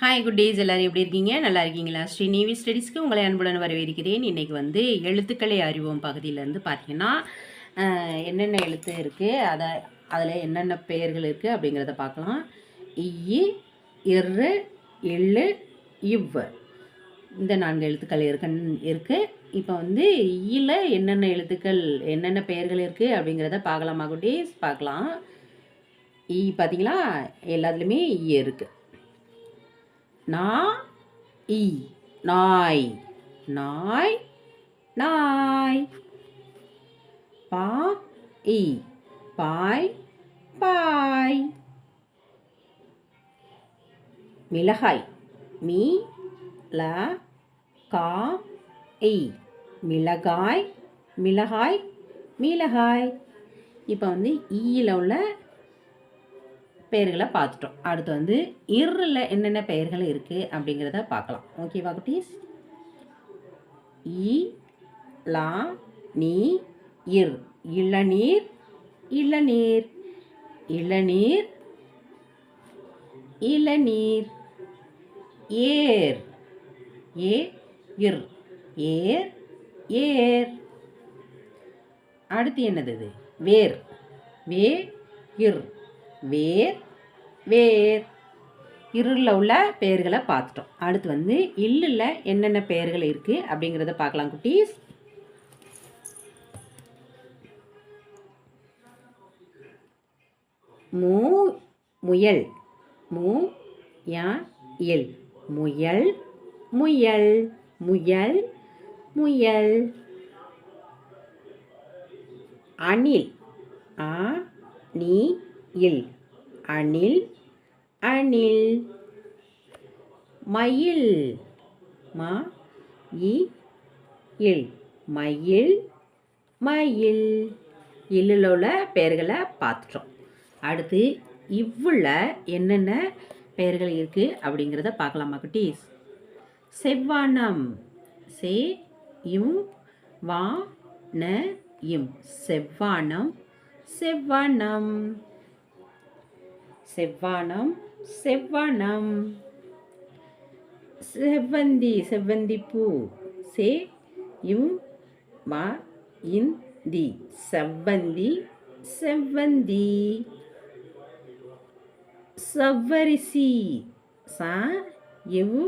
Hi good days எல்லோரும் எப்படி இருக்கீங்க? நல்லா இருக்கீங்களா? ஸ்ரீ நேவி ஸ்டடீஸ்க்கு உங்களை அன்புடன் வரவேற்கிறேன். இன்றைக்கி வந்து எழுத்துக்களை அறிவோம் பகுதியிலேருந்து பார்த்தீங்கன்னா என்னென்ன எழுத்து இருக்குது, அதில் என்னென்ன பெயர்கள் இருக்குது அப்படிங்கிறத பார்க்கலாம். இ, இரு, இல்லு, இவ், இந்த 4 எழுத்துக்கள் இருக்குது. இப்போ வந்து ஈயில் என்னென்ன எழுத்துக்கள் என்னென்ன பெயர்கள் இருக்குது அப்படிங்கிறத பார்க்கலாமா குட்டீஸ்? பார்க்கலாம். ஈ பார்த்தீங்களா, எல்லாத்துலேயுமே ஈ இருக்குது. நாய், நாய், நாய், நாய். பாய், பாய், பாய். மிளகாய், மீ ல கா ஐ, மிளகாய், மிளகாய், மிளகாய். இப்போ வந்து ஈயில் உள்ள பெயர்களை பார்த்துட்டோம். அடுத்து வந்து இர்ல என்னென்ன பெயர்கள் இருக்குது அப்படிங்கிறத பார்க்கலாம். ஓகேவா குட்டீஸ்? இ, லா, நீ, இர். இளநீர், இளநீர், இளநீர், இளநீர். ஏர், ஏ இர், ஏர், ஏர். அடுத்து என்னது? வேர், வே இர், வேர், வேர். இருளில் உள்ள பெயர்களை பார்த்துட்டோம். அடுத்து வந்து இல்லில் என்னென்ன பெயர்கள் இருக்குது அப்படிங்கிறத பார்க்கலாம் குட்டீஸ். மூ, முயல், மூ யா இல், முயல், முயல், முயல், முயல். அணில், ஆ நீ இல், அணில், அணில். மயில், மா இ இல், மயில், மயில். இல்லில் உள்ள பெயர்களை பார்த்துட்டோம். அடுத்து இவ்வுள்ள என்னென்ன பெயர்கள் இருக்குது அப்படிங்கிறத பார்க்கலாமா குட்டீஸ்? செவ்வானம், சே இம் வா ந இம், செவ்வானம், செவ்வானம், செவ்வானம், செவ்வானம். செவ்வந்தி, செவ்வந்திப்பூ, சே இம் வா இன் தி, செவ்வந்தி, செவ்வந்தி. சவ்வரிசி, சா இவ்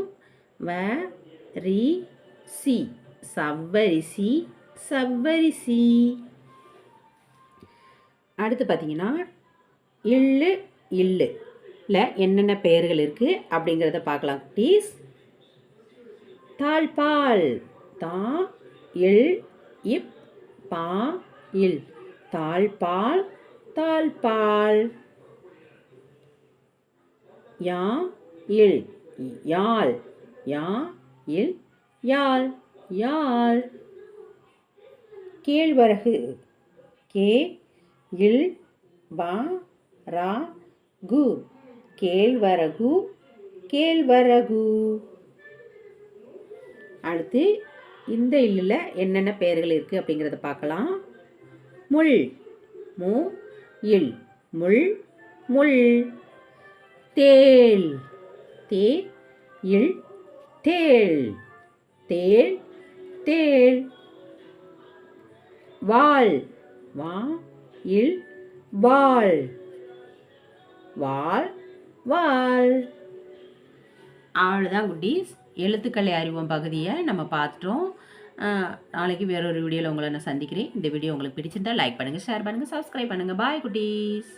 வ ரி சி, சவ்வரிசி, சவ்வரிசி. அடுத்து பார்த்தீங்கன்னா இல்லு, இல்லு என்னென்ன பெயர்கள் இருக்குது அப்படிங்கிறத பார்க்கலாம் ப்ளீஸ். தாழ்பால், தா இல் இப் பா இல், தாழ்பால், தாழ்பால். யா இல், யாழ், யா இல், யாழ், யாழ். கேழ்வரகு, கே இல் வா ரா கு, கேழ்வரகு, கேழ்வரகு. அடுத்து இந்த இல்லில் என்னென்ன பெயர்கள் இருக்குது அப்படிங்கிறத பார்க்கலாம். முள், மு இல், முள், முள். தேள், தே இல், தேள், தேள், தேள். வாள், வா இல், வாள், வாள், வாள். அவ்வளோதான் குட்டீஸ். எழுத்துக்களை அறிவோம் பகுதியை நம்ம பார்த்துட்டோம். நாளைக்கு வேறொரு வீடியோவில் உங்களை நான் சந்திக்கிறேன். இந்த வீடியோ உங்களுக்கு பிடிச்சிருந்தால் லைக் பண்ணுங்கள், ஷேர் பண்ணுங்கள், சப்ஸ்கிரைப் பண்ணுங்கள். பாய் குட்டீஸ்.